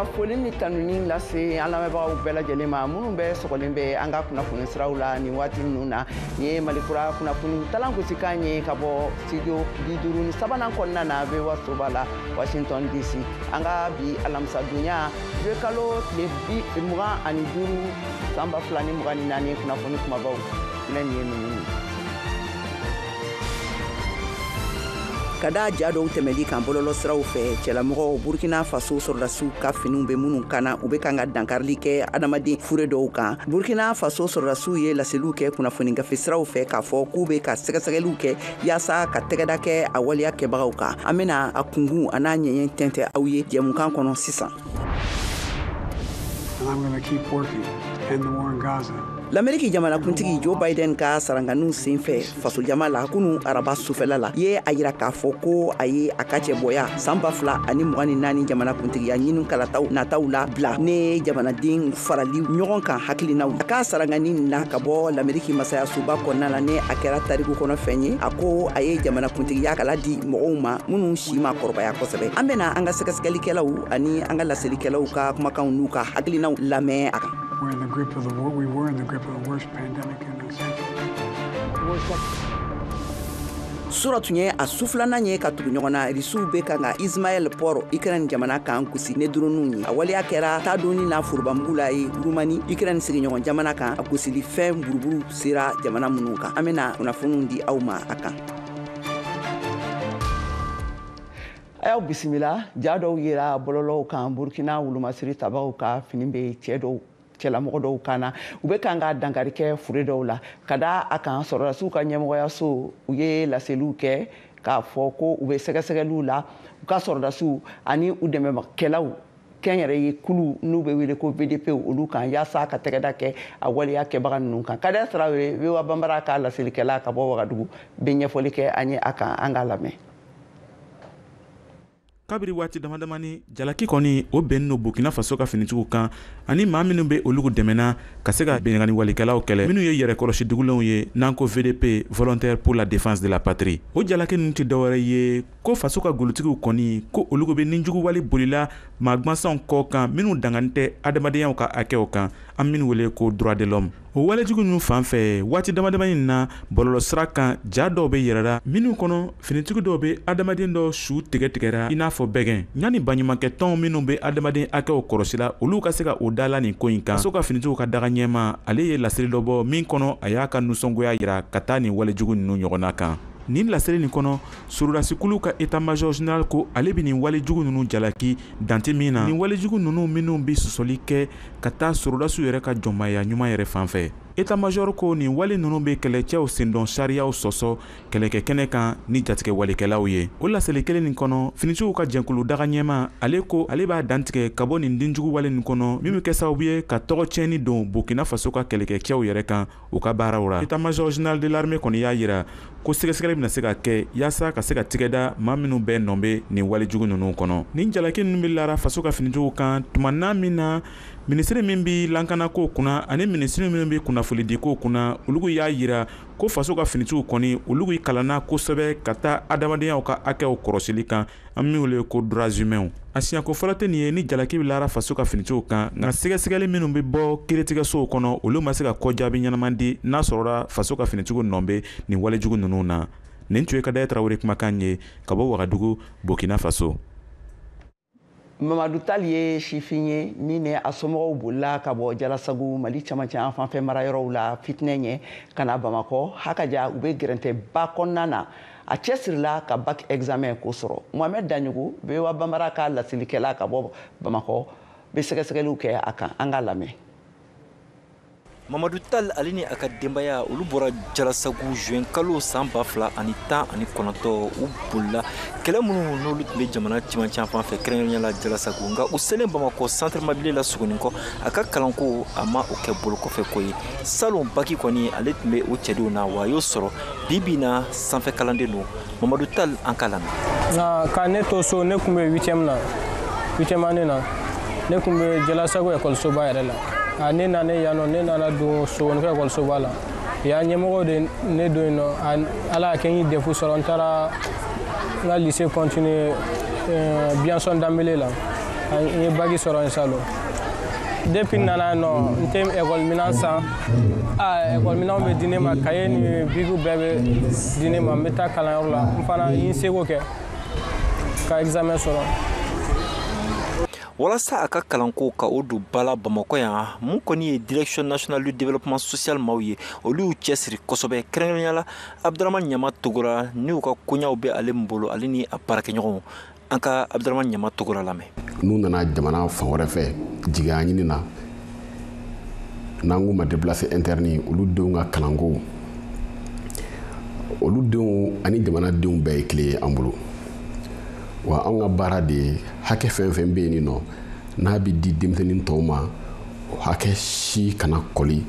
ka foli ni tanuni lase an lamɛnbagaw bɛɛ lajɛlen ma minnu bɛ sɔgɔlen bɛ an ka kunnafoni siraw la nin waati ninnu na nin ye malikura kunnafoni talan gosikan ye ka bɔ studio 53 kɔnɔna na bɛ wasoba la Washington DC an ka bi alamisa dunya bɛ kalo tile 25 san 2024 kunnafoni kumabaw filɛ nin ye ninnu kada ja dɔw tɛmɛli kan bɔlɔlɔ siraw fɛ cɛlamɔgɔw Burkina Faso sɔrɔdasiw ka finiw bɛ minnu kana u bɛ kan ka dankarili kɛ adamaden fure dɔw kan Burkina Faso sɔrɔdasiw ye laseliw kɛ kunnafoni gafe siraw fɛ k'a fɔ k'u bɛ ka sɛgɛsɛgɛliw kɛ yaasa ka tɛgɛda kɛ a waliya kɛbagaw kan an bɛna a kungun a n'a ɲɛɲɛ tɛntɛ aw ye jɛmukan kɔnɔ sisan. I'm going to keep working to end the war in Gaza. L'Amérique jamanakuntigi Joe Biden ka saranganu senfɛ faso jama la kunu araba sufɛla la ye a yira k'a fɔ ko a ye a ka cɛ bɔya san 2024 jamanakuntigiya ɲini kalataw nataw la bila ne jamanaden farali ɲɔgɔn kan hakilinaw a ka sarangani na ka bɔ l'Amérique masaya suba kɔnɔna la ne a kɛra tariku kɔnɔ fɛn ye a ko a ye jamanakuntigiya kala di mɔgɔw ma minnu si ma kɔrɔbaya kosɛbɛ an bɛna an ka sɛgɛsɛgɛlikɛlaw ani an ka laselikɛlaw ka kumakanw n'u ka hakilinaw lamɛn a kan. We're in the grip of the war. We were in the grip of the worst pandemic in the century. Sura tun ye a su filanan ye ka tugu ɲɔgɔn na risiw bɛ kan ka Ismaël Port Ukraine jamana kan gosi ne droninw ye a waleya kɛra taadonni n'a forobamugu la ye Rumani Ukraine sigiɲɔgɔn jamana kan a gosili fɛn buruburu sera jamana minnu kan an bɛna kunnafoniw di aw ma a kan. Ayaw bisimila ja dɔw yera bɔlɔlɔw kan Burkina wulumasiri tabaw ka fini bɛ cɛlamɔgɔ dɔw kana u bɛ kan ka dankari kɛ fure dɔw la ka da a kan sɔrɔdasiw ka ɲɛmɔgɔyaso u ye laseliw kɛ k'a fɔ ko u bɛ sɛgɛsɛgɛliw la u ka sɔrɔdasiw ani u dɛmɛbakɛlaw kɛnyɛrɛ ye kulu n'u bɛ wele ko VDP olu kan yaasa ka tɛgɛda kɛ a waleya kɛbaga ninnu kan Kadiya Tarawele Vewa Banbara ka laselikɛla ka bɔ Wagadugu bɛ ɲɛfɔli kɛ an ye a kan an k'a lamɛn. Kabiri waati damadamani jalaki kɔni o bɛn no Burkina Faso ka finitigiw kan ani maa minnu bɛ olugu dɛmɛna ka se ka bɛngali walikɛlaw kɛlɛ minnu ye yɛrɛ kɔlɔsi dugulenw ye n'an ko VDP volontaire pour la défense de la patrie o jalaki ninnu tɛ dɔwɛrɛ ye ko faso ka golutigiw kɔni ko olugu bɛ ninjugu wali bolila maa gwansanw kɔ kan minnu dangani tɛ adamadenyaw ka hakɛw kan an minnu wele ko droit de l'homme o walejugu ninnu fan fɛ waati damadamani na bɔlɔlɔ sira kan ja dɔw bɛ yɛrɛra minnu kɔnɔ finitigi dɔw bɛ adamaden dɔ su tigɛtigɛra i n'a fɔ bɛgɛn ɲani baɲumankɛ tɔnw minnu bɛ adamaden hakɛw kɔrɔsila olu ka se ka o dala nin ko in kan faso ka finitigiw ka daga ɲɛma ale ye laseli dɔ bɔ min kɔnɔ a y'a ka nusɔngoya yira ka taa nin walejugu ninnu ɲɔgɔnna kan nin laseli nin kɔnɔ sorodasikulu ka état-major général ko ale bɛ nin walejugu ninnu jalaki dante min na nin walejugu ninnu minnu bɛ sɔsɔli kɛ ka taa sorodasiw yɛrɛ ka jɔnmaya ɲuman yɛrɛ fan fɛ état-major ko nin wale ninnu bɛ kɛlɛcɛw sendɔn sariyaw sɔsɔ kɛlɛkɛ kɛnɛ kan ni jatigɛ walikɛlaw ye o laseli kelen nin kɔnɔ finitigiw ka jɛnkulu daga ɲɛma ale ko ale b'a dantigɛ ka bɔ nin denjugu wale nin kɔnɔ min bɛ kɛ sababu ye ka tɔgɔ tiɲɛni don Burkina Faso ka kɛlɛkɛcɛw yɛrɛ kan u ka baaraw la état-major général de l'armée kɔni y'a yira ko sɛgɛsɛgɛli bɛna se ka kɛ yaasa ka se ka tigɛda maa minnu bɛ nɔ bɛ nin walejugu ninnu kɔnɔ nin jalaki ninnu bɛ lara faso ka finitigiw kan tuma n'a min na minisiri min bɛ lankanakow kunna ani minisiri min bɛ kunnafolidikow kunna olugu y'a yira ko faso ka finitigiw kɔni olugu kalanna kosɛbɛ ka taa adamadenyaw ka hakɛw kɔrɔsili kan an min wele ko droits humains a siɲɛko fɔlɔ tɛ nin ye ni jalaki bɛ lara faso ka finitigiw kan nka sɛgɛsɛgɛli minnu bɛ bɔ kiiritigɛsow kɔnɔ olu ma se ka kɔ jaabi ɲɛnaman di n'a sɔrɔla faso ka finitigiw nɔ bɛ nin walejugu ninnu na nin tun ye Kadiya Tarawele kumakan ye ka bɔ Wagadugu Burkina Faso. Mamadou Tall ye sifin ye min ni a somɔgɔw bolila ka bɔ Jalasagu Mali camancɛ an fanfɛ mara yɔrɔw la fitinɛ ɲɛ ka na Bamakɔ hakaja u bɛ gɛrɛntɛba kɔnɔna na a cɛsirila ka bac examen ko sɔrɔ Mohamed Daɲugu Vewa Banbara ka laselikɛla ka bɔ Bamakɔ bɛ sɛgɛsɛgɛliw kɛ a kan an k'a lamɛn. Mamadou Tall ale ni a ka denbaya olu bɔra Jalasagu juin kalo san 2019 u bolila kɛlɛ minnu n'olu tun bɛ jamana cɛmancɛ fan fɛ kɛrɛnkɛrɛnnenya la Jalasagu nka u selen Bamakɔ centre mobile la Suguni kɔ a ka kalanko a ma o kɛ bolo kɔfɛ ko ye salon baki kɔni ale tun bɛ o cɛdenw na wa a y'o sɔrɔ bi na sanfɛ kalanden don Mamadou Tall an ka lamɛn. Ka ne to so ne tun bɛ 8e année na ne tun bɛ Jalasagu ekɔlisoba yɛrɛ la. Ne nana yan ne nana don Sogonikɔ ekɔlisoba la yan ɲɛmɔgɔ de ne don yen nɔ ala y'a kɛ n ye defu sɔrɔ n taara n ka lycée continuer Bianson Dambele la an ye bagi sɔrɔ yen salo depuis nana nɔ n tɛ école minan san école minanw bɛ di ne ma kaye ni bigu bɛɛ bɛ di ne ma n bɛ taa kalanyɔrɔ la n fana n seko kɛ ka examen sɔrɔ. walasa a ka kalanko ka o don bala Bamakɔ yan mun kɔni ye direction nationale du développement social maaw ye olu y'u cɛsiri kosɛbɛ kɛrɛnkɛrɛnnenya la Abdramane Ɲama Togora ni u ka koɲaw bɛ ale min bolo ale ni a baarakɛɲɔgɔnw an ka Abdramane Ɲama Togora lamɛn. N'u nana jamana fan wɛrɛ fɛ jigiya ɲini na n'an k'u ma déplacé interne olu denw ka kalanko olu denw ani jamanadenw bɛɛ ye kile an bolo wa an ka baara de ye hakɛ fɛn fɛn bɛ yen nɔ n'a bɛ di denmisɛnnin tɔw ma hakɛ si kana kɔli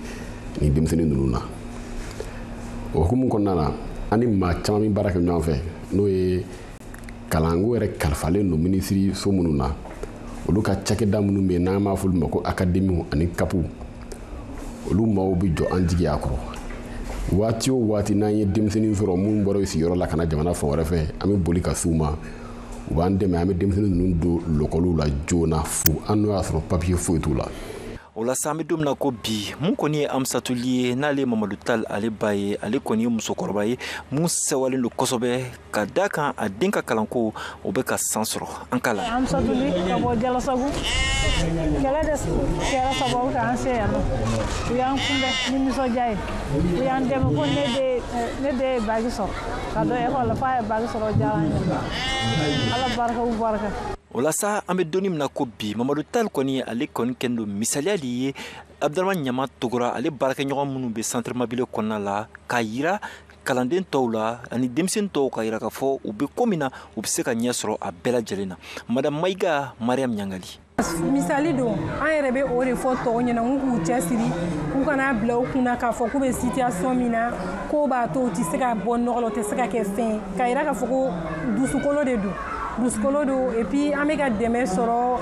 ni denmisɛnnin ninnu na o hukumu kɔnɔna na an ni maa caman bɛ baara kɛ ɲɔgɔn fɛ n'o ye kalanko yɛrɛ kalifalen don minisiri so minnu na olu ka cakɛda minnu bɛ yen n'an b'a fɔ olu ma ko akademiw ani kapu olu maaw bɛ jɔ an jigi a kɔrɔ waati o waati n'an ye denmisɛnnin sɔrɔ minnu bɔra sigiyɔrɔ la ka na jamana fan wɛrɛ fɛ an bɛ boli ka s'u ma u b'an dɛmɛ an bɛ denmisɛnnin ninnu don lɔkɔliw la joona fu an n'o y'a sɔrɔ papiye foyi t'u la. o la sa an bɛ don min na ko bi mun kɔni ye Amsatou Ly ye n'ale ye Mamadou Tall ale ba ye ale kɔni ye musokɔrɔba ye mun sɛwalen don kosɛbɛ ka da kan a den ka kalanko o bɛ ka san sɔrɔ an ka la. Amsatou Ly ka bɔ Jalasagu kɛlɛ de kɛra sababu k'an se yan nɔ u y'an kunbɛn ni nisɔndiya ye u y'an dɛmɛ ko ne de ye bagi sɔrɔ ka dɔn ekɔli la f'a ye bagi sɔrɔ diyara n ye ala barika u barika. o la sa an bɛ donni min na ko bi Mamadou Tall kɔni ale kɔni kɛlen don misaliya de ye Abdramane Ɲama Togora ale baarakɛɲɔgɔn minnu bɛ centre mobile kɔnɔna la k'a yira kalanden tɔw la ani denmisɛnnin tɔw ka yira k'a fɔ u bɛ ko min na u bɛ se ka ɲɛ sɔrɔ a bɛɛ lajɛlen na madame Mayiga Mariam Ɲangali. misali don an yɛrɛ bɛ o de fɔ tɔw ɲɛna k'u cɛsiri k'u kana bila u kunna k'a fɔ k'u bɛ situation min na ko b'a to u tɛ se ka bɔ nɔgɔ la u tɛ se ka kɛ fɛn k'a yira k'a fɔ ko dusukolo de don. dusukolo don et puis an bɛ ka dɛmɛ sɔrɔ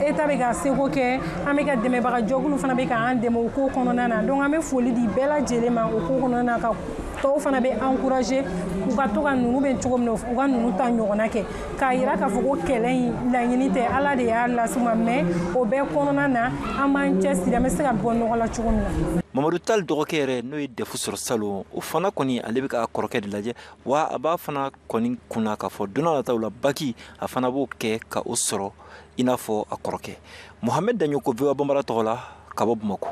État bɛ ka seko kɛ an bɛ ka dɛmɛbaga jɔkulu fana bɛ k'an dɛmɛ o ko kɔnɔna na donc an bɛ foli di bɛɛ lajɛlen ma o ko kɔnɔna na ka tɔw fana bɛ encourager u ka to ka ninnu bɛ cogo min na u ka ninnu ta ɲɔgɔnna kɛ k'a yira k'a fɔ ko kɛlɛ in laɲini tɛ Ala de y'a las'u ma mais o bɛɛ kɔnɔna na an b'an cɛsiri an bɛ se ka bɔ nɔgɔ la cogo min na. Mamadou Tall dɔgɔkɛ yɛrɛ n'o ye defu sɔrɔ salon o fana kɔni ale bɛ ka kɔrɔkɛ de lajɛ wa a b'a fana kɔni kunna k'a fɔ don n'a nataw la baki a fana b'o kɛ ka o sɔrɔ i n'a fɔ a kɔrɔkɛ. Mohamed Daɲoko VOA Bambara tɔgɔ la ka bɔ Bamakɔ.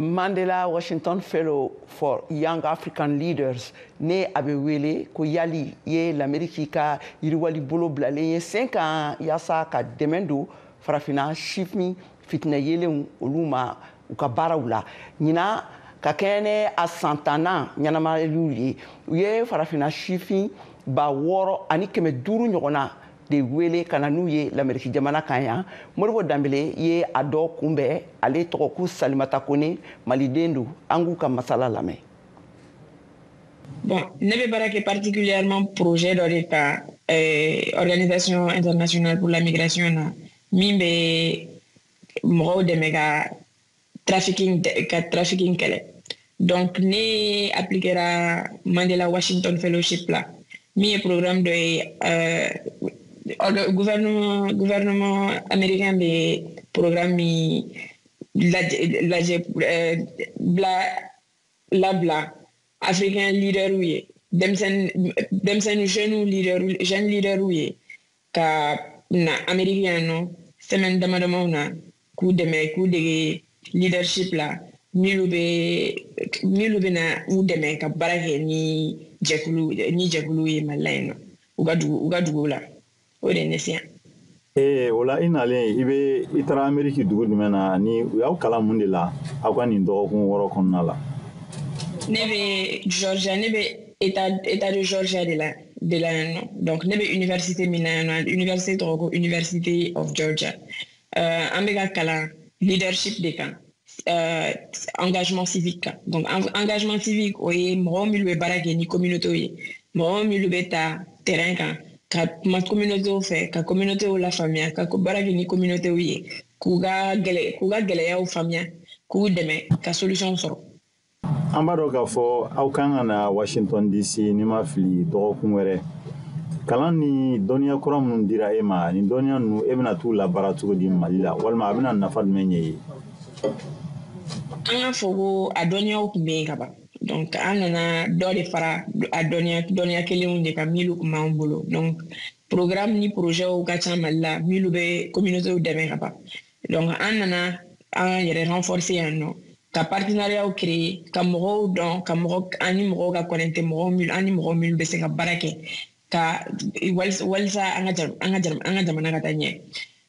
Mandela Washington Fellow for Young African Leaders ne a bɛ wele ko Yali ye l'Amérique ka yiriwali bolo bilalen ye 5 ans yaasa ka dɛmɛ don farafina sifin fitinɛ yelenw olu ma u ka baaraw la ɲina ka kɛɲɛ a san 10nan ɲɛnamayaliw ye u ye farafina sifin 6,500 ɲɔgɔnna de wele ka na n'u ye l'Amérique jamana kan yan Modibo Dambele ye a dɔ kunbɛn ale tɔgɔ ko Salimata Kone maliden don an k'u ka masala lamɛn. Bon, ne bɛ baara kɛ particulièrement projet dɔ de ka Organisation internationale pour la migration na min bɛ mɔgɔw dɛmɛ ka trafficking kɛlɛ. Donc ne appliquera Mandela Washington Fellowship la min ye programme dɔ ye gouvernement américain bɛ programme min labila africain leaderw ye denmisɛnnin jeune leaderw ye ka na Amérique yan nɔ semaine damadamaw na k'u dɛmɛ k'u dege leadership la minnu bɛ na u dɛmɛ ka baara kɛ ni jɛkulu ye Mali la yen nɔ u ka duguw la o de ye ne se yan. O la i nalen i taara Amérique dugu jumɛn na ni u y'aw kalan mun de la aw ka nin dɔgɔkun 6 kɔnɔna la. Ne bɛ Georgia ne bɛ état de Georgia de la yan nɔ donc ne bɛ université min na yan nɔ université tɔgɔ ko University of Georgia an bɛ ka kalan leadership de kan engagement civique kan donc engagement civique o ye mɔgɔ minnu bɛ baara kɛ ni communauté ye mɔgɔ minnu bɛ ta terrain kan ka kuma communauté fɛ ka communauté la faamuya ka baara kɛ ni communauté ye k'u ka gɛlɛyaw faamuya k'u dɛmɛ ka solution sɔrɔ. An b'a dɔn k'a fɔ aw kan ka na Washington DC ni ma fili dɔgɔkun wɛrɛ. Kalan ni dɔnniya kura minnu dira e ma ni dɔnniya ninnu e bɛna t'u labaara cogo di Mali la walima a bɛna nafa jumɛn ɲɛ ye? An ka fɔ ko a dɔnniyaw tun bɛ yen ka ban. Donc an nana dɔ de fara a dɔnniya kelenw de kan minnu tun b'an bolo. Donc programme ni projets ka ca Mali la minnu bɛ communauté dɛmɛ ka ban. Donc an nana an yɛrɛ renforcer yan nɔ ka partenariat créer ka mɔgɔw dɔn ka an ni mɔgɔw ka connecter an ni mɔgɔ minnu bɛ se ka baara kɛ ka walisa an ka jamana ka taa ɲɛ.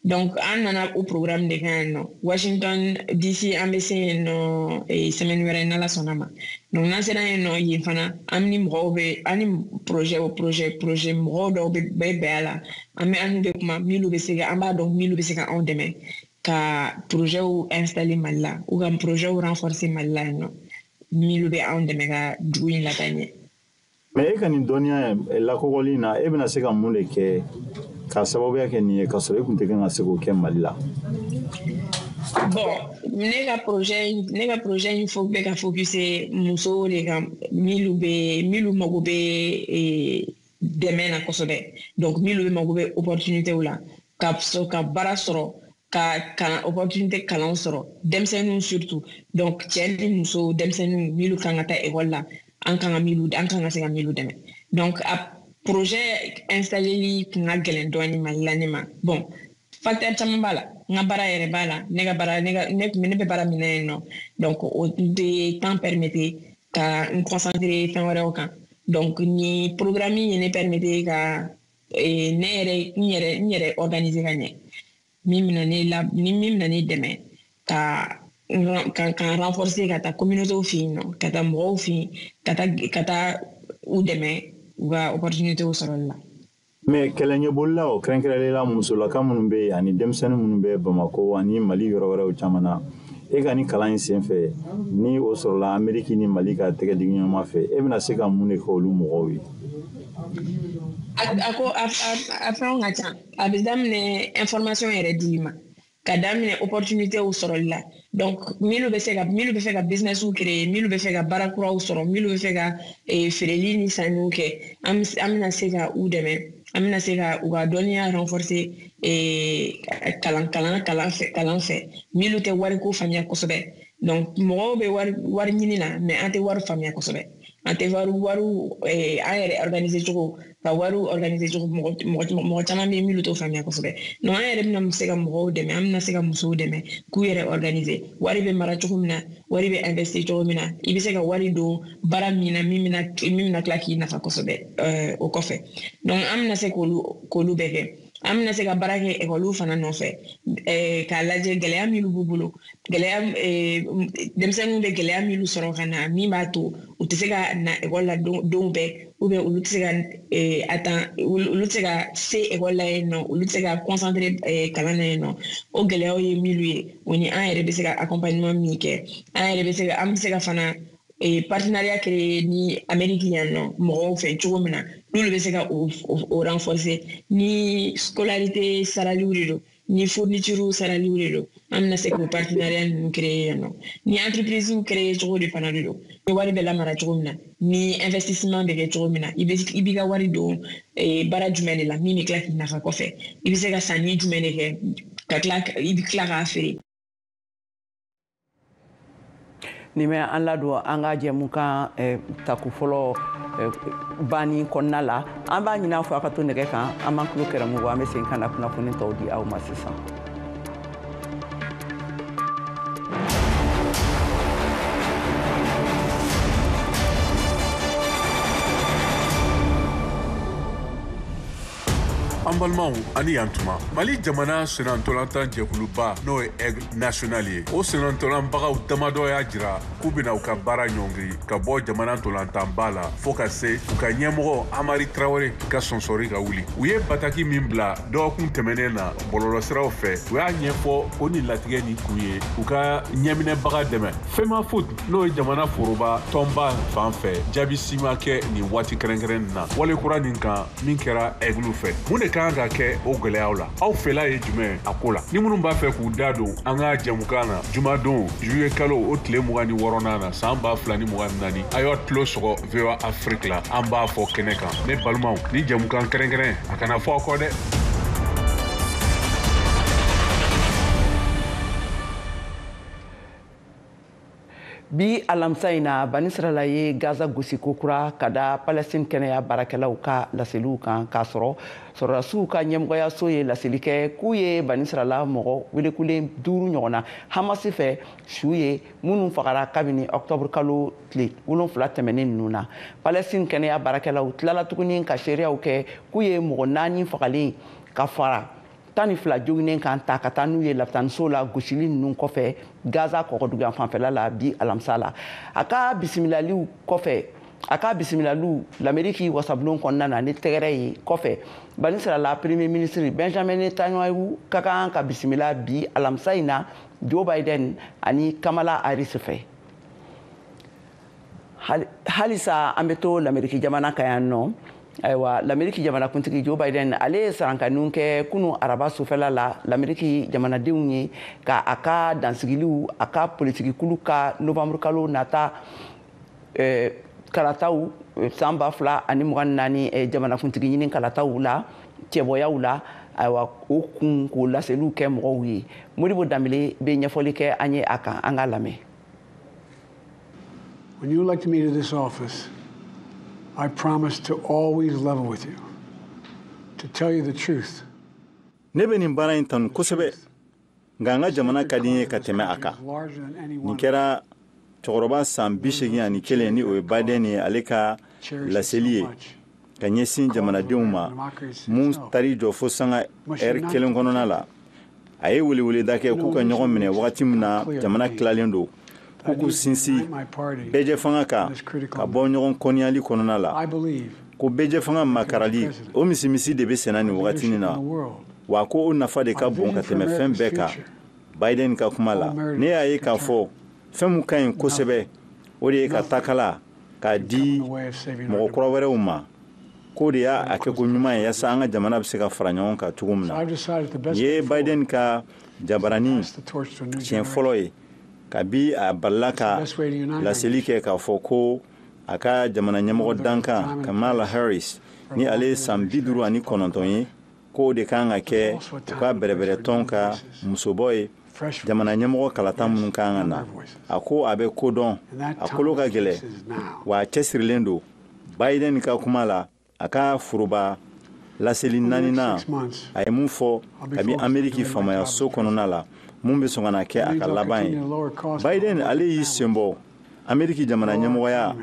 Donc an nana o programme de kan yan nɔ Washington DC an bɛ se yen nɔ semaine wɛrɛ n'Ala sɔnna ma. Donc n'an sera yen nɔ yen fana an ni mɔgɔw bɛ an ni projet mɔgɔw dɔw bɛ bɛn a la an bɛ kuma minnu bɛ se ka an b'a dɔn minnu bɛ se ka anw dɛmɛ ka projets installer Mali la ou ka projets renforcer Mali la yen nɔ minnu bɛ anw dɛmɛ ka dugu in lataa ɲɛ. Mais e ka nin dɔnniya lakɔgɔli na e bɛna se ka mun de kɛ ka sababuya kɛ nin ye ka sɔrɔ e kun tɛ kan ka se k'o kɛ Mali la? Bon ne ka projet in bɛ ka focuser musow de kan minnu mago bɛ dɛmɛ na kosɛbɛ. Donc minnu bɛ mago bɛ opportunités la ka baara sɔrɔ ka opportunité kalan sɔrɔ denmisɛnninw surtout. Donc cɛ ni muso denmisɛnninw minnu kan ka taa école la an kan ka se ka minnu dɛmɛ. Donc a projet installé kun ka gɛlɛn dɔɔnin Mali la ne ma. Bon facteur caman b'a la n ka baara yɛrɛ b'a la ne bɛ baara min na yen nɔ. Donc o de temps permettait ka n concentrer fɛn wɛrɛw kan. Donc ni programme ye ne permettait ka n yɛrɛ organiser ka ɲɛ. Min bɛna ne dɛmɛ ka renforcer ka taa communautéw fɛ yen nɔ ka taa mɔgɔw fɛ yen ka taa u dɛmɛ u ka opportunitéw sɔrɔli la. Mais kɛlɛɲɛbolilaw kɛrɛnkɛrɛnlela musolaka minnu bɛ yen ani denmisɛnnin minnu bɛ Bamako ani Mali yɔrɔ wɛrɛw caman na e ka ni kalan in senfɛ ni o sɔrɔla Ameriki ni Mali ka tɛgɛdigi ɲɔgɔn fɛ e bɛna se ka mun de kɛ olu mɔgɔw ye? A fɛnw ka ca a bɛ daminɛ information yɛrɛ dili ma ka daminɛ opportunitéw sɔrɔli la. Donc minnu bɛ fɛ ka businessw créer minnu bɛ fɛ ka baara kuraw sɔrɔ minnu bɛ fɛ ka feereli ni sanniw kɛ an bɛna se ka u dɛmɛ an bɛna se ka u ka dɔnniya renforcer kalan fɛ minnu tɛ wariko faamuya kosɛbɛ. Donc mɔgɔw bɛ wari ɲini na mais an tɛ wari faamuya kosɛbɛ. An tɛ wariw an yɛrɛ organiser cogo ka wariw organiser cogo mɔgɔ caman bɛ yen minnu t'o faamuya kosɛbɛ. Donc an yɛrɛ bɛna se ka mɔgɔw dɛmɛ an bɛna se ka musow dɛmɛ k'u yɛrɛ organiser. Wari bɛ mara cogo min na wari bɛ investir cogo min na i bɛ se ka wari don baara min na min bɛna tila k'i nafa kosɛbɛ o kɔfɛ. Donc an bɛna se k'olu bɛɛ kɛ. An bɛna se ka baara kɛ ekɔliw fana nɔfɛ k'a lajɛ gɛlɛya minnu b'u bolo denmisɛnninw bɛ gɛlɛya minnu sɔrɔ ka na min b'a to u tɛ se ka na ekɔli la don bɛɛ ou bien olu tɛ se ka se ekɔli la yen nɔ olu tɛ se ka concentrer kalan na yen nɔ o gɛlɛyaw ye minnu ye o ni an yɛrɛ bɛ se ka accompagnement min kɛ an bɛ se ka fana partenariat créer ni Amérique yan nɔ mɔgɔw fɛ cogo min na n'olu bɛ se ka o renforcer ni scolarité saraliw de don ni fourniture saraliw de don an bɛna se k'o partenariat ninnu créer yan nɔ ni entreprisew créer cogo de fana de don ni wari bɛ lamara cogo min na ni investissement bɛ kɛ cogo min na i b'i ka wari don baara jumɛn de la min bɛ tila k'i nafa kɔfɛ i bɛ se ka sanni jumɛn de kɛ i bɛ tila k'a feere. Ni mɛ an ladon an ka jɛmukan taku fɔlɔ banni kɔnɔna la an b'a ɲini fɔ a ka to nɛgɛ kan an b'an tulo kɛrɛmu an bɛ segin ka na kunnafoni tɔw di aw ma sisan. an balimaw ani yan tuma mali jamana senantolantan jɛkuluba n'o ye aigle national ye o senantolanbagaw damadɔ y'a jira k'u bena u ka baara ɲɔngiri ka bɔ jamana ntolantanba la fɔɔ ka se u ka ɲɛmɔgɔ amari tarawele ka sɔnsɔri ka wuli u ye bataki min bila dɔgɔkun tɛmɛnen na bɔlɔlɔsiraw fɛ u y'a ɲɛfɔ ko ni latigɛ ni kun ye u ka ɲɛminɛbaga dɛmɛ fema foot n'o ye jamana foroba tɔnba fan fɛ jaabi si ma kɛ nin waati kɛrɛnkɛrɛn na wale kura nin kan min kɛra aigle fɛ mun de kan ka kɛ o gwɛlɛyaw la aw fɛla ye jumɛn a ko la ni minnu b'a fɛ k'u da don an ka jamukan na jumadon juillet kalo o tile 26nan na san 2024 a y'aw tulo sɔgɔ VOA Afrique la an b'a fɔ kɛnɛ kan ne balimaw ni jamukan kɛrɛnkɛrɛn a kana fɔ aw kɔ dɛ. bi alamisa in na banisirala ye Gaza gosi ko kura ka da Palestine kɛnɛya baarakɛlaw ka laseliw kan k'a sɔrɔ sɔrɔdasiw ka ɲɛmɔgɔyaso ye laseli kɛ k'u ye banisirala mɔgɔ welekulen 5 ɲɔgɔn na Hamasi fɛ su ye minnu fagara kabini octobre kalo tile 7 tɛmɛnen ninnu na. Palestine kɛnɛya baarakɛlaw tilala tuguni ka seereyaw kɛ k'u ye mɔgɔ 4 fagalen ka fara 12 joginen kan ta ka taa n'u ye lapitaniso la gosili ninnu kɔfɛ Gaza kɔgɔdugan fanfɛla la bi alamisa la. A ka bisimilaliw l'Amérique wasabulon kɔnɔna na ni tɛgɛrɛ ye kɔfɛ banisirala premier ministre Benjamin Netanyahu ka kan ka bisimila bi alamisa in na Joe Biden ani Kamala Harris fɛ. Halisa an bɛ to l'Amérique jamana kan yan nɔ. Ayiwa l'Amérique jamanakuntigi Joe Biden ale ye sarankaniw kɛ kunu araba sufɛla la l'Amérique jamanadenw ye ka a ka dansigiliw a ka politikikulu ka novembre kalo nata kalataw san 2024 jamanakuntigi ɲini kalataw la cɛbɔyaw la ayiwa o kun k'o laseliw kɛ mɔgɔw ye. Modibo Dambele bɛ ɲɛfɔli kɛ an ye a kan an ka lamɛn. When you elect me to this office, I promise to always level with you, to tell you the truth. Ne bɛ nin baara in tanu kosɛbɛ nka an ka jamana ka di n ye ka tɛmɛ a kan. Nin kɛra cɛkɔrɔba san 81 ni o ye Biden ye ale ka laseli ye ka ɲɛsin jamanadenw ma mun tari jɔ fo sanga heure 1 kɔnɔna la. A ye weleweleda kɛ k'u ka ɲɔgɔn minɛ wagati min na jamana tilalen don. K'u sinsi bɛɛjɛ fanga kan ka bɔ ɲɔgɔn kɔniyali kɔnɔna la ko bɛɛjɛ fanga makarali o misimisi de bɛ senna nin wagati na wa ko o nafa de ka bon ka tɛmɛ fɛn bɛɛ kan Biden ka kuma la ne y'a ye k'a fɔ fɛn mun ka ɲi kosɛbɛ o de ye ka takala k'a di mɔgɔ kura wɛrɛw ma k'o de y'a kɛ ko ɲuman ye yaasa an ka jamana bɛ se ka fara ɲɔgɔn kan cogo min na nin ye Biden ka jabarani tiɲɛ fɔlɔ ye kabi a balila ka laseli kɛ k'a fɔ ko a ka jamana ɲɛmɔgɔ dankan Kamala Harris ni ale san 59 ye k'o de kan ka kɛ u ka bɛrɛbɛrɛ tɔn ka musobɔ ye jamana ɲɛmɔgɔ kalata minnu kan ka na a ko a bɛ ko dɔn a kolo ka gɛlɛ wa a cɛsirilen don Biden ka kuma la a ka foroba laseli 4nan a ye mun fɔ kabi Ameriki famaya so kɔnɔna la mun bɛ sɔn ka na kɛ a ka laban ye. Biden ale y'i senbɔ Ameriki jamana ɲɛmɔgɔya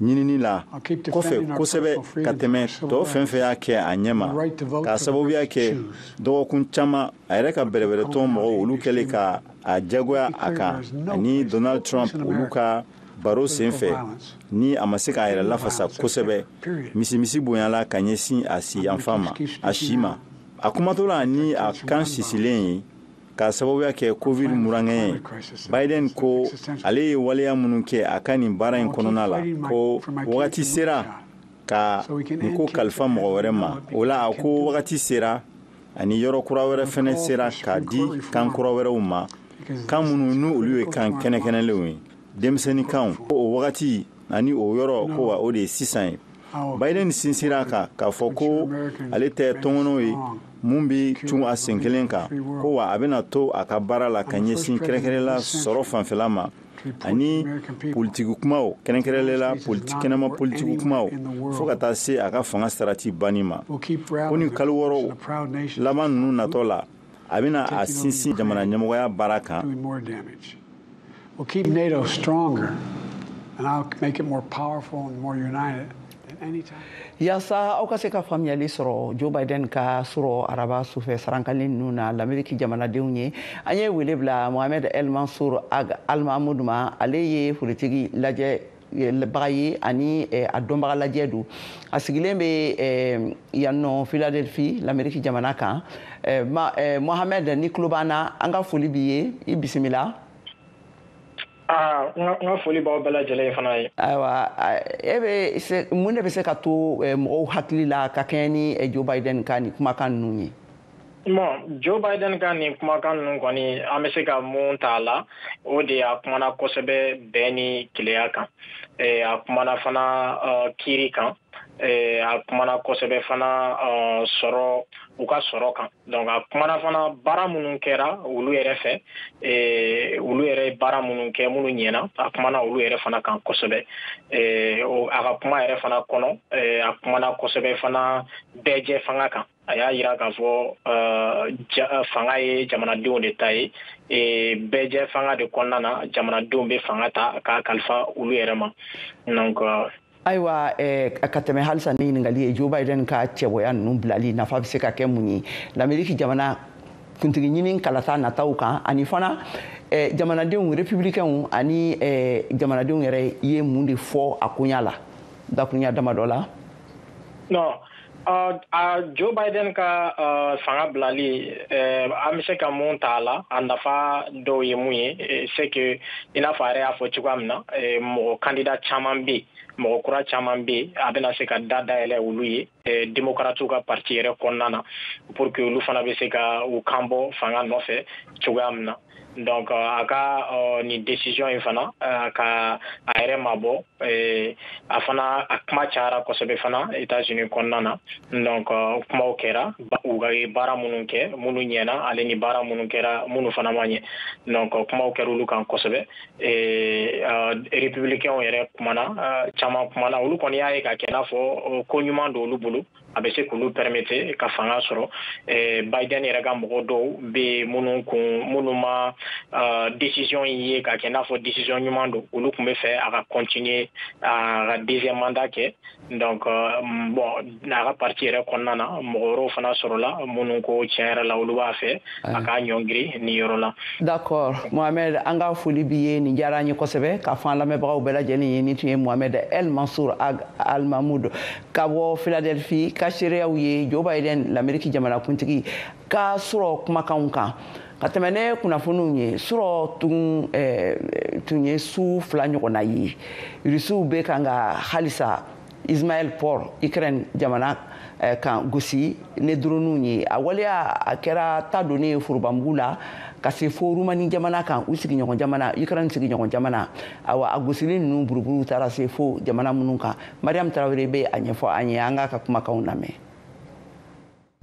ɲinini la kɔfɛ kosɛbɛ ka tɛmɛ tɔ fɛn fɛn y'a kɛ a ɲɛma k'a sababuya kɛ dɔgɔkun caman a yɛrɛ ka bɛrɛbɛrɛtɔn mɔgɔw olu kɛlen ka a jagoya a kan ani Donald Trump olu ka baro senfɛ ni a ma se k'a yɛrɛ lafasa kosɛbɛ misimisi bonyala ka ɲɛsin a si yanfan ma a si ma a kumatɔ la ni a kan sisilen ye ka sababuya kɛ covid murankɛ ye Biden ko ale ye waleya minnu kɛ a ka nin baara in kɔnɔna la ko wagati sera ka nin ko kalifa mɔgɔ wɛrɛ ma o la a ko wagati sera ani yɔrɔ kura wɛrɛ fɛnɛ sera k'a di kan kura wɛrɛw ma kan minnu ni olu ye kan kɛnɛkɛnɛlenw ye denmisɛnnin kanw ko o wagati ani o yɔrɔ ko wa o de ye sisan ye Biden sinsira kan k'a fɔ ko ale tɛ tɔngɔnɔ ye mun bi tun a sen kelen kan ko wa a bɛna to a ka baara la ka ɲɛsin kɛrɛnkɛrɛnla sɔrɔ fanfɛla ma ani politiki kumaw kɛrɛnkɛrɛnlela kɛnɛma politiki kumaw fo ka taa se a ka fanga sarati banni ma ko ni kalo wɔɔrɔ laban ninnu natɔ la a bɛna a sinsin jamana ɲɛmɔgɔya baara kan. We'll keep NATO stronger and I'll make it more powerful and more united. Yasa aw ka se ka faamuyali sɔrɔ Joe Biden ka sɔrɔ araba sufɛ sarankali ninnu na l'Amérique jamanadenw ye an ye wele bila Mohamed El Mansour Al Mahmoud ma ale ye politiki lajɛbaga ye ani a dɔnbaga lajɛ don a sigilen bɛ yan nɔ Philadelphie l'Amérique jamana kan Mohamed ni tulo b'an na an ka foli b'i ye i bisimila. nga foli b'aw bɛɛ lajɛlen fana ye. Ayiwa mun de bɛ se ka to mɔgɔw hakili la ka kɛɲɛ ni Joe Biden ka nin kumakan ninnu ye? Bon, Joe Biden ka nin kumakan ninnu kɔni an bɛ se ka mun t'a la o de a kumana kosɛbɛ bɛn ni keleya kan. A kumana fana kiiri kan. A kumana kosɛbɛ fana sɔrɔ u ka sɔrɔ kan. Donc a kumana fana baara minnu kɛra olu yɛrɛ fɛ olu yɛrɛ baara minnu kɛ minnu ɲɛna a kumana olu yɛrɛ fana kan kosɛbɛ. A ka kuma yɛrɛ fana kɔnɔ a kumana kosɛbɛ fana bɛɛjɛ fanga kan. A y'a yira k'a fɔ fanga ye jamanadenw de ta ye bɛɛjɛ fanga de kɔnɔna na jamanadenw bɛ fanga ta ka kalifa olu yɛrɛ ma. Donc ayiwa ka tɛmɛ halisa ni ɲininkali ye Joe Biden ka cɛbɔya ninnu bilali nafa bɛ se ka kɛ mun ye l'Amérique jamana kuntigi ɲini kalata nataw kan ani fana jamanadenw républicains ani jamanadenw yɛrɛ ye mun de fɔ a koɲa la dakuruɲa damadɔ la? Non. Joe Biden ka fanga bilali an bɛ se ka mun t'a la a nafa dɔw ye mun ye c'est que i n'a fɔ a yɛrɛ y'a fɔ cogoya min na mɔgɔ candidat caman bɛ yen mɔgɔ kura caman bɛ yen a bɛna se ka da dayɛlɛ olu ye démocrates ka parti yɛrɛ kɔnɔna na pour que olu fana bɛ se ka u kan bɔ fanga nɔfɛ cogoya min na. Donc a ka nin décision in fana ka a yɛrɛ mabɔ a fana a kuma cayara kosɛbɛ fana États-Unis kɔnɔna na. Donc kumaw kɛra u ka baara minnu kɛ minnu ɲɛna ale ni baara minnu kɛra minnu fana ma ɲɛ. Donc kumaw kɛra olu kan kosɛbɛ républicains yɛrɛ kumana caman kumana olu kɔni y'a ye ka kɛ n'a fɔ ko ɲuman don olu bolo a bɛ se k'olu permettre ka fanga sɔrɔ. Biden yɛrɛ ka mɔgɔ dɔw bɛ minnu ma décision ye ka kɛ n'a fɔ décision ɲuman don olu tun bɛ fɛ a ka continuer a ka deuxième mandat kɛ. Donc bon a ka parti yɛrɛ kɔnɔna na mɔgɔ wɛrɛw fana sɔrɔla minnu ko tiɲɛ yɛrɛ la olu b'a fɛ a ka ɲɔngiri nin yɔrɔ la. D'accord Mohamed an ka foli b'i ye nin diyara an ye kosɛbɛ k'a fɔ an lamɛnbagaw bɛɛ lajɛlen ye nin tun ye Mohamed El Mansour Al Mahmoud ka bɔ Philadelphie ka seereyaw ye Joe Biden l'Amérique jamanakuntigi ka sɔrɔ kumakanw kan. Ka tɛmɛ ne kunnafoniw ye sɔrɔ tun ye su fila ɲɔgɔnna ye Rusiw bɛ kan ka halisa Ismail Port Ukraine jamana kan gosi ne droniw ye a waleya a kɛra ta donnen ye forobamugu la ka se fo Rumani jamana kan u sigiɲɔgɔn jamana Ukraine sigiɲɔgɔn jamana awa a gosili ninnu buruburu taara se fo jamana minnu kan Mariam Tarawele bɛ a ɲɛfɔ an ye an ka kumakanw lamɛn.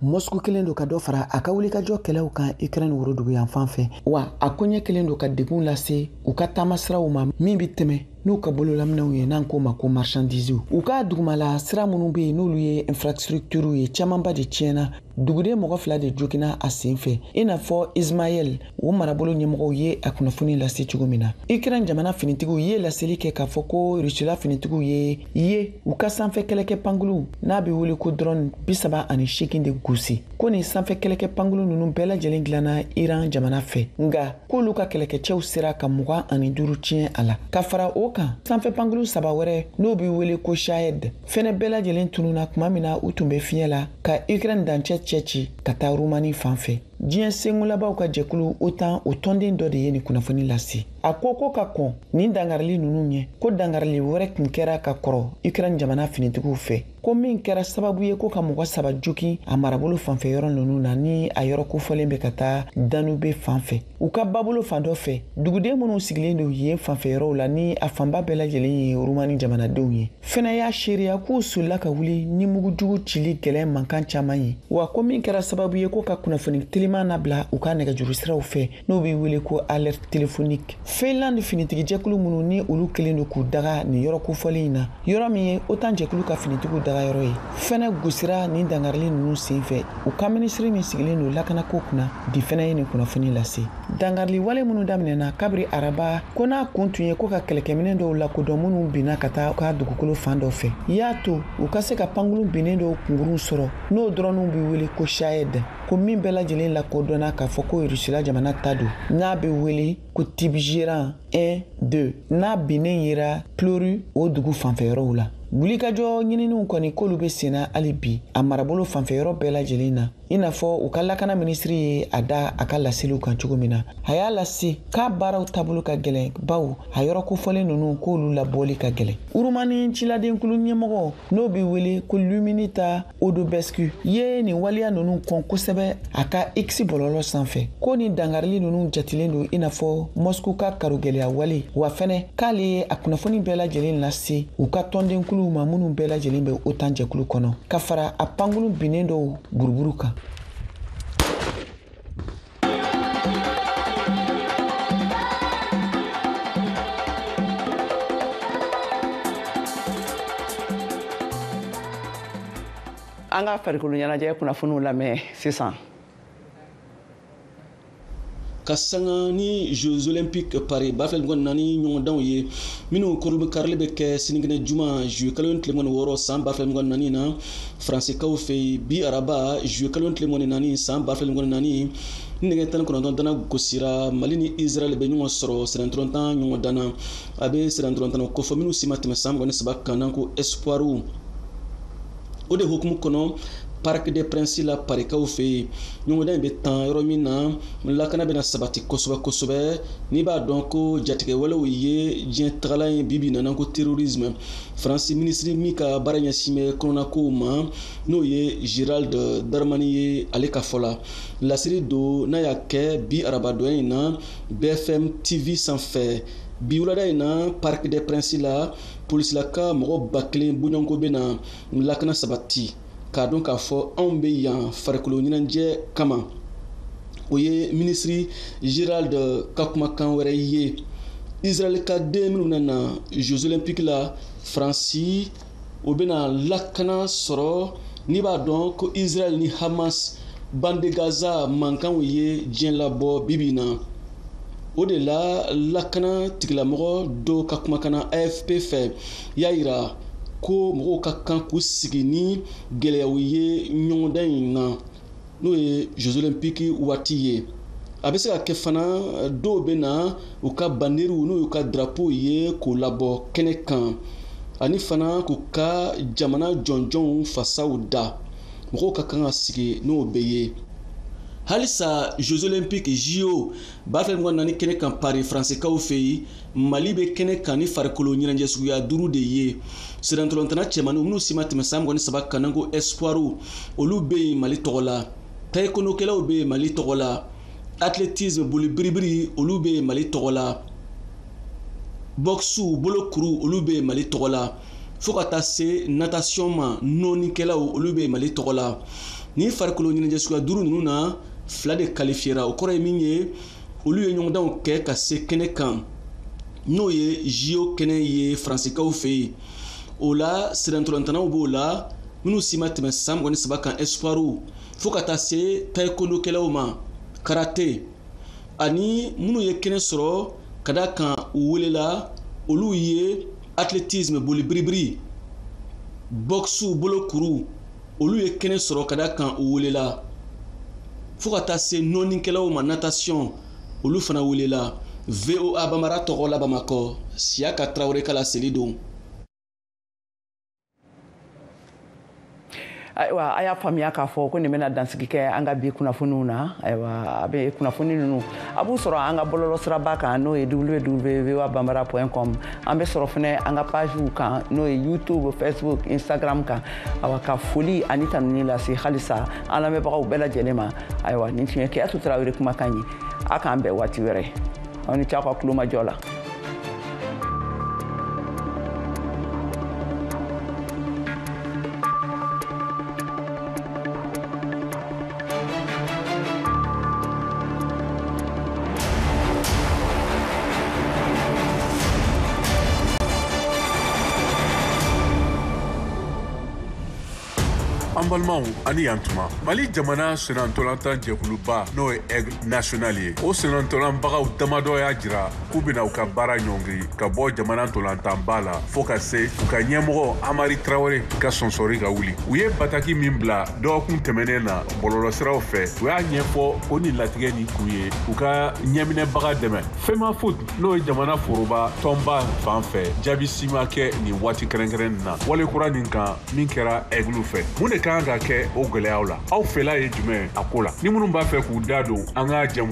Moscow kelen do ka dɔ fara a ka wulikajɔ kɛlɛw kan Ukraine worodugu yan fan fɛ wa a koɲɛ kelen do ka degun lase u ka taamasiraw ma min bi tɛmɛ n'u ka bololaminɛw ye n'an k'o ma ko marchandises u ka dugumala sira minnu bɛ yen n'olu ye infrastructure ye camanba de tiɲɛna duguden mɔgɔ fila de jogina a sen fɛ i n'a fɔ Ismaël o marabolo ɲɛmɔgɔw ye a kunnafoni lase cogo min na Ukraine jamana finitigiw ye laseli kɛ k'a fɔ ko Rusila finitigiw ye u ka sanfɛ kɛlɛkɛ pankulu n'a bɛ wele ko drone 38 de gosi ko nin sanfɛ kɛlɛkɛ pankulu ninnu bɛɛ lajɛlen dilanna Iran jamana fɛ nka k'olu ka kɛlɛkɛcɛw sera ka 25 tiɲɛ a la ka fara o kan sanfɛ pankulu 3 wɛrɛ n'o bɛ wele ko Shahed fɛnɛ bɛɛ lajɛlen tununa kuma min na u tun bɛ fiɲɛ la ka Ukraine dancɛ cɛci ka taa Rumani fan fɛ diɲɛ sengulabaw ka jɛkulu OTAN o tɔnden dɔ de ye nin kunnafoni lase a ko ka kɔn nin dangarili ninnu ɲɛ ko dangarili wɛrɛ tun kɛra ka kɔrɔ Ukraine jamana finitigiw fɛ ko min kɛra sababu ye ko ka mɔgɔ 3 jogi a marabolo fanfɛ yɔrɔ ninnu na ni a yɔrɔ kofɔlen bɛ ka taa Danube fan fɛ u ka babolo fan dɔ fɛ duguden minnu sigilen do yen fanfɛ yɔrɔw la ni a fanba bɛɛ lajɛlen ye Rumani jamanadenw ye fɛnɛ y'a seereya k'u solila ka wuli ni mugujugu cili gɛlɛn mankan caman ye wa ko min kɛra sababu ye ko ka kunnafoni teliman nabila u ka nɛgɛjuru siraw fɛ n'o bɛ wele ko alerte téléphonique Finland finitigi jɛkulu minnu ni olu kelen do k'u daga nin yɔrɔ kofɔlen in na yɔrɔ min ye OTAN jɛkulu ka finitigiw daga yɔrɔ ye fɛnɛ gosira nin dangarili ninnu senfɛ u ka minisiri min sigilen do lakanako kunna bi fɛnɛ ye nin kunnafoni lase dangarili wale minnu daminɛna kabiri araba ko n'a kun tun ye ko ka kɛlɛkɛminɛ dɔw lakodɔn minnu binna ka taa ka dugukolo fan dɔ fɛ y'a to u ka se ka pankulu binnen dɔw kungurun sɔrɔ n'o dɔrɔnw bɛ wele ko Shahed ko min bɛɛ lajɛlen lakodɔnna k'a fɔ ko Rusila jamana ta do n'a bɛ wele ko Tibjeran 1 2 n'a binnen yera Ploru o dugu fanfɛ yɔrɔw la wulikajɔ ɲininiw kɔni k'olu be senna hali bi a marabolo fanfɛyɔrɔ bɛɛ lajɛlen na i n'a fɔ u ka lakana minisiri ye a da a ka laseliw kan cogo min na a y'a lase k'a baaraw taabolo ka gɛlɛn baw a yɔrɔ kofɔlen ninnu k'olu labɔli ka gɛlɛn urumani ciladenkulu ɲɛmɔgɔ n'o bɛ wele ko luminita odobescu ye nin waliya ninnu kɔn kosɛbɛ a ka x bɔlɔlɔ sanfɛ ko nin dangarili ninnu jatilen don i n'a fɔ moscow ka karogɛlɛya wale wa fɛnɛ k'ale ye a kunnafoni bɛɛ lajɛlen lase u ka tɔndenkuluw ma minnu bɛɛ lajɛlen bɛ OTAN jɛkulu kɔnɔ ka fara a pankulu binnen dɔw buruburu kan. an ka farikolo ɲɛnajɛ kunnafoniw lamɛn sisan. Ka sanga ni Jeux Olympiques Paris bafel ngon nani ɲɔgɔndanw ye minnu karili bɛ kɛ sinikɛnɛ juma juillet kalo tile 6 san bafel ngon nani na Fransikaw fɛ bi araba juillet kalo tile 4 san bafel ngon nani nɛgɛ 19 dana gosira Mali ni Israel bɛ ɲɔgɔn sɔrɔ sirantɔrɔn tan ɲɔgɔn dana a bɛ sirantɔrɔn tan kɔfɛ minnu si ma tɛmɛ san 23 kan nan ko espoir o de hukumu kɔnɔ Parc des Princes la parikaw fɛ ɲɔgɔndan in bɛ tan yɔrɔ min na lakana bɛna sabati kosɛbɛ n'i b'a dɔn ko jatigɛwalew ye diɲɛ tagala in bibi nana ko terrorisme Faransi ministre min ka baara ɲɛsin bɛ kɔnɔnakow ma n'o ye Gérald Darmanin ye ale ka fɔ la lasiri don n'a y'a kɛ bi arabadonya in na BFM TV sanfɛ bi wulada in na Parc des Princes la polisilaka mɔgɔ 1000 boɲɔnko bɛna lakana sabati k'a dɔn k'a fɔ anw bɛ yan farikolo ɲɛnajɛ kama o ye ministre Gérald ka kumakan wɛrɛ ye Israel ka den minnu nana Jeux Olympiques la Faransi o bɛna lakana sɔrɔ n'i b'a dɔn ko Israel ni Hamas bande Gaza mankanw ye diɲɛ labɔ bibi na o de la lakana tigilamɔgɔ dɔ ka kumakan AFP fɛ y'a yira ko mɔgɔw ka kan k'u sigi ni gɛlɛyaw ye ɲɔgɔndan in na n'o ye Jeux Olympiques waati ye a bɛ se ka kɛ fana dɔw bɛ na u ka banderiw n'o y'u ka drapeau ye k'o labɔ kɛnɛ kan ani fana k'u ka jamana jɔnjɔnw fasaw da mɔgɔw ka kan ka sigi n'o bɛ ye halisa Jeux Olympiques JO bafel ngon nani kɛnɛ kan Paris Fransikaw fɛ Mali bɛ kɛnɛ kan ni farikolo ɲɛnajɛ suguya 5 de ye sirantɔlɔntana cɛmanninw minnu si ma tɛmɛ san 23 kan nan ko espoir olu bɛ yen Mali tɔgɔ la taekwondo-kɛlaw bɛ yen Mali tɔgɔ la athlétisme boli biribiri olu bɛ yen Mali tɔgɔ la boxe bolokuru olu bɛ yen Mali tɔgɔ la fo ka taa se natation ma nɔnikɛlaw olu bɛ yen Mali tɔgɔ la ni farikolo ɲɛnajɛ suguya 5 ninnu na 2 de qualifiera o kɔrɔ ye min ye olu ye ɲɔgɔndanw kɛ ka se kɛnɛ kan n'o ye JO kɛnɛ ye Fransikaw fɛ yen o la sirantɔlɔntanaw b'o la minnu si ma tɛmɛ san 23 kan espoir fo ka taa se taekwondo-kɛlaw ma karate ani minnu ye kɛnɛ sɔrɔ ka da kan u welela olu ye athlétisme boli biribiri boxe bolokuru olu ye kɛnɛ sɔrɔ ka da kan u welela fo ka taa se nɔnikɛlaw ma natation olu fana welela VOA Bamara tɔgɔ la Bamakɔ Siaka Traoré kala seli don. Ayiwa a y'a faamuya k'a fɔ ko nin bɛna dansigi kɛ an ka bi kunnafoniw na ayiwa a bɛ kunnafoni ninnu a b'u sɔrɔ an ka bɔlɔlɔsiraba kan n'o ye www.voabamara.com an bɛ sɔrɔ fana an ka pagew kan n'o ye YouTube Facebook Instagram kan ayiwa ka foli ani tanuni lase halisa an lamɛnbagaw bɛɛ lajɛlen ma ayiwa nin tun ye Keyatu Tarawele kumakan ye a k'an bɛn waati wɛrɛ aw ni ce aw ka tulomajɔ la. an balimaw ani yantuma Mali jamana senantolantan jɛkuluba n'o ye Aigle National ye o senantolanbagaw damadɔ y'a jira k'u bena u ka baara ɲɔngiri ka bɔ jamana ntolantanba la fɔɔ ka se u ka ɲɛmɔgɔ Amari Traoré ka sɔnsɔri ka wuli u ye bataki min bila dɔgɔkun tɛmɛnen na bɔlɔlɔsiraw fɛ u y'a ɲɛfɔ ko ni latigɛ ni kun ye u ka ɲɛminɛbaga dɛmɛ Fema Food n'o ye jamana foroba tɔnba fan fɛ jaabi si ma kɛ nin waati kɛrɛnkɛrɛn na wale kura nin kan min kɛra Aigle fɛ mun de kan ka kɛ o gwɛlɛyaw la aw fɛla ye jumɛn a ko la ni minnu b'a fɛ k'u da don an ka jamu